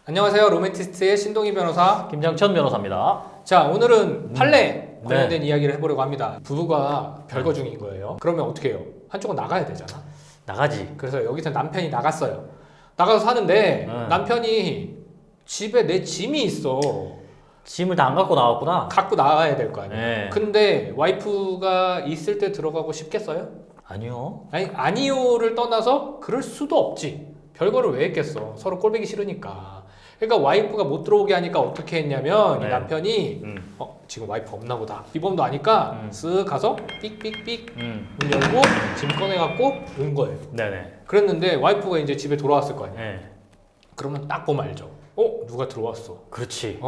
안녕하세요. 로맨티스트의 신동희 변호사 김장천 변호사입니다. 자, 오늘은 판례 관련된 네. 이야기를 해보려고 합니다. 부부가 별거 중인 거예요. 그러면 어떻게 해요? 한쪽은 나가야 되잖아. 나가지. 그래서 여기서 남편이 나갔어요. 나가서 사는데 네. 남편이 집에 내 짐이 있어. 짐을 다 안 갖고 나왔구나. 갖고 나와야 될 거 아니에요. 네. 근데 와이프가 있을 때 들어가고 싶겠어요? 아니요. 아니, 아니요를 떠나서 그럴 수도 없지. 별거를 왜 했겠어. 서로 꼴보기 싫으니까. 그러니까 와이프가 못 들어오게 하니까 어떻게 했냐면 네. 이 남편이 지금 와이프 없나 보다. 비번도 아니까 쓱 가서 삑삑삑 문 열고 짐 꺼내갖고 온 거예요. 네네. 그랬는데 와이프가 이제 집에 돌아왔을 거 아니야. 네. 그러면 딱 보면 알죠. 누가 들어왔어. 그렇지.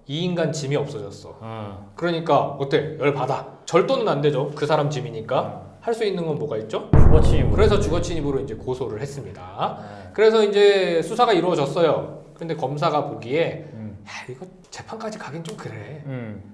이 인간 짐이 없어졌어. 어. 그러니까 어때? 열 받아. 절도는 안 되죠. 그 사람 짐이니까. 할 수 있는 건 뭐가 있죠? 주거침입. 그래서 주거침입으로 이제 고소를 했습니다. 네. 그래서 이제 수사가 이루어졌어요. 근데 검사가 보기에 이거 재판까지 가긴 좀 그래.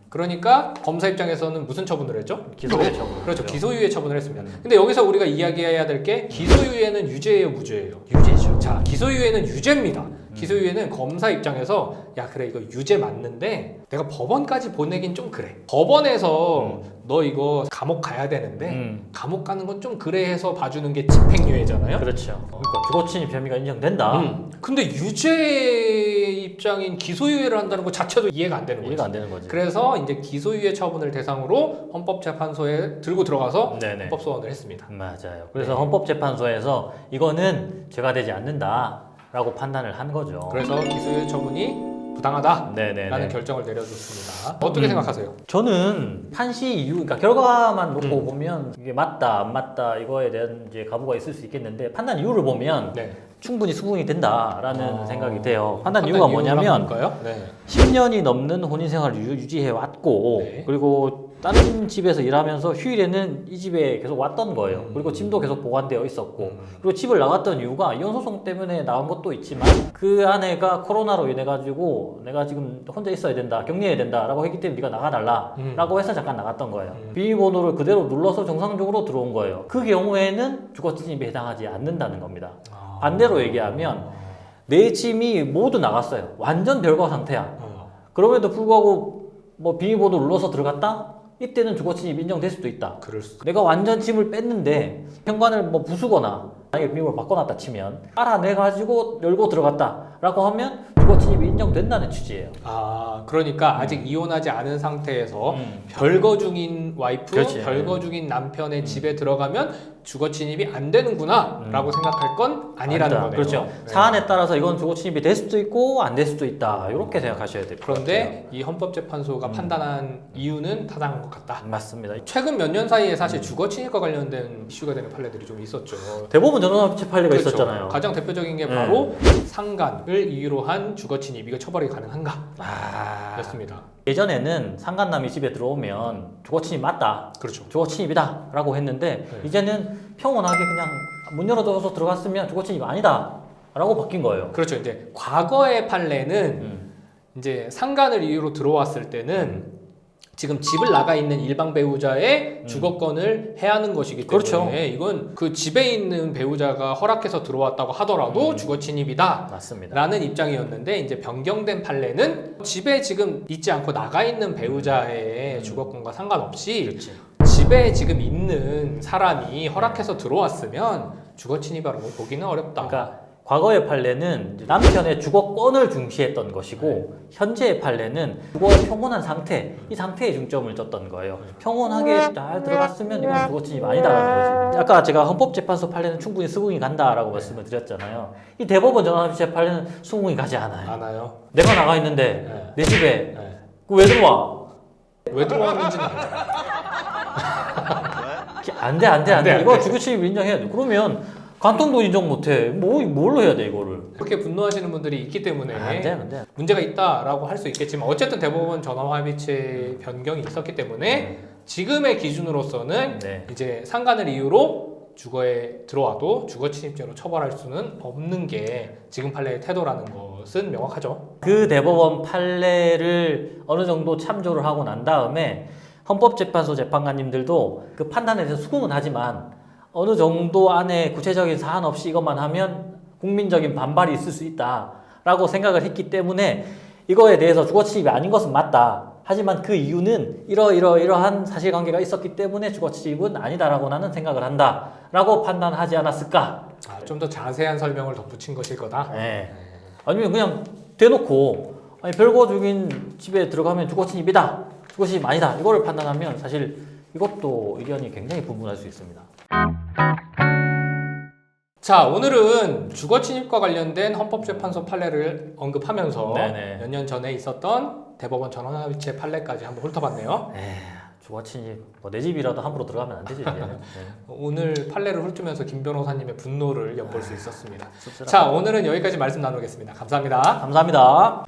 그러니까 검사 입장에서는 무슨 처분을 했죠? 기소유예 처분. 그렇죠. 기소유예 처분을 했습니다. 근데 여기서 우리가 이야기해야 될 게 기소유예는 유죄예요, 무죄예요? 유죄죠. 자, 기소유예는 유죄입니다. 기소유예는 검사 입장에서 야 그래 이거 유죄 맞는데 내가 법원까지 보내긴 좀 그래. 법원에서 너 이거 감옥 가야 되는데 감옥 가는 건 좀 그래 해서 봐주는 게 집행유예잖아요. 그렇죠. 그러니까 주거침입 혐의가 인정된다. 근데 유죄 입장인 기소유예를 한다는 것 자체도 이해가 안 되는 거죠. 이해가 안 되는 거지. 그래서 이제 기소유예 처분을 대상으로 헌법재판소에 들고 들어가서 네네. 헌법소원을 했습니다. 맞아요. 그래서 네. 헌법재판소에서 이거는 죄가 되지 않는다라고 판단을 한 거죠. 그래서 기소유예 처분이 부당하다라는 네네네. 결정을 내려줬습니다. 어떻게 생각하세요? 저는 판시 이유, 그러니까 결과만 놓고 보면 이게 맞다, 안 맞다 이거에 대한 이제 가부가 있을 수 있겠는데 판단 이유를 보면 네. 충분히 수긍이 된다라는 생각이 돼요. 판단 판단 이유가 이유가 뭐냐면 뭘까요? 네. 10년이 넘는 혼인 생활을 유지해 왔고 네. 그리고 다른 집에서 일하면서 휴일에는 이 집에 계속 왔던 거예요. 그리고 짐도 계속 보관되어 있었고 그리고 집을 나갔던 이유가 이혼 소송 때문에 나온 것도 있지만 그 아내가 코로나로 인해 가지고 내가 지금 혼자 있어야 된다, 격리해야 된다라고 했기 때문에 네가 나가달라라고 해서 잠깐 나갔던 거예요. 비밀번호를 그대로 눌러서 정상적으로 들어온 거예요. 그 경우에는 주거침입에 해당하지 않는다는 겁니다. 반대로 얘기하면 내 짐이 모두 나갔어요. 완전 별거 상태야. 그럼에도 불구하고 뭐 비밀번호 눌러서 들어갔다? 이때는 주거침입 인정될 수도 있다. 그럴 수. 내가 완전 짐을 뺐는데 현관을 뭐 부수거나 만약에 비밀번호 바꿔놨다 치면 알아내가지고 열고 들어갔다라고 하면 주거침입이 인정된다는 취지예요. 그러니까 아직 이혼하지 않은 상태에서 별거 중인 와이프, 그렇지. 별거 중인 남편의 집에 들어가면 주거침입이 안 되는구나라고 생각할 건 아니라는 아니다. 거네요. 그렇죠. 네. 사안에 따라서 이건 주거침입이 될 수도 있고 안 될 수도 있다. 이렇게 생각하셔야 될 것 같아요. 그런데 이 헌법재판소가 판단한 이유는 타당한 것 같다. 맞습니다. 최근 몇 년 사이에 사실 주거침입과 관련된 이슈가 되는 판례들이 좀 있었죠. 대법원 전원합체 판례가 그렇죠. 있었잖아요. 가장 대표적인 게 바로 상간을 이유로 한 주거침입 이거 처벌이 가능한가? 였습니다. 예전에는 상간남이 집에 들어오면 주거침입 맞다. 그렇죠. 주거침입이다 라고 했는데 네. 이제는 평온하게 그냥 문 열어둬서 들어갔으면 주거침입 아니다 라고 바뀐 거예요. 그렇죠. 이제 과거의 판례는 이제 상간을 이유로 들어왔을 때는 지금 집을 나가 있는 일방 배우자의 주거권을 해하는 것이기 때문에 그렇죠. 이건 그 집에 있는 배우자가 허락해서 들어왔다고 하더라도 주거침입이다. 맞습니다. 라는 입장이었는데 이제 변경된 판례는 집에 지금 있지 않고 나가 있는 배우자의 주거권과 상관없이 그렇지. 집에 지금 있는 사람이 허락해서 들어왔으면 주거침입이라고 보기는 어렵다. 그러니까 과거의 판례는 이제 남편의 주거권을 중시했던 것이고 현재의 판례는 주거의 평온한 상태, 이 상태에 중점을 뒀던 거예요. 평온하게 잘 들어갔으면 이건 주거침입 아니다라는 거지. 아까 제가 헌법재판소 판례는 충분히 수긍이 간다라고 말씀을 드렸잖아요. 이 대법원 전원합체 판례는 수긍이 가지 않아요. 않아요. 내가 나가 있는데 네. 내 집에 네. 그 왜 들어와? 왜 들어왔는지는 알잖아요. 안 돼. 안 돼. 이거 주거침입 인정해야 돼. 그러면 간통도 인정 못해. 뭘로 해야 돼 이거를? 그렇게 분노하시는 분들이 있기 때문에 안 돼. 문제가 있다라고 할 수 있겠지만 어쨌든 대법원 전원합의체 변경이 있었기 때문에 지금의 기준으로서는 네. 이제 상간을 이유로 주거에 들어와도 주거침입죄로 처벌할 수는 없는 게 지금 판례의 태도라는 것은 명확하죠. 그 대법원 판례를 어느 정도 참조를 하고 난 다음에 헌법재판소 재판관님들도 그 판단에 대해서 수긍은 하지만 어느 정도 안에 구체적인 사안 없이 이것만 하면 국민적인 반발이 있을 수 있다 라고 생각을 했기 때문에 이거에 대해서 주거침입이 아닌 것은 맞다. 하지만 그 이유는 이러한 사실관계가 있었기 때문에 주거침입은 아니다라고 나는 생각을 한다. 라고 판단하지 않았을까? 좀 더 자세한 설명을 덧붙인 것일 거다. 네. 아니면 그냥 대놓고 아니 별거 중인 집에 들어가면 주거침입이다. 주거침입 아니다. 이거를 판단하면 사실 이것도 의견이 굉장히 분분할 수 있습니다. 자, 오늘은 주거침입과 관련된 헌법재판소 판례를 언급하면서 네네. 몇 년 전에 있었던 대법원 전원합의체 판례까지 한번 훑어봤네요. 주거침입 내 집이라도 함부로 들어가면 안 되지. 이제는. 네. 오늘 판례를 훑으면서 김 변호사님의 분노를 엿볼 수 있었습니다. 씁쓸하다. 자, 오늘은 여기까지 말씀 나누겠습니다. 감사합니다. 감사합니다.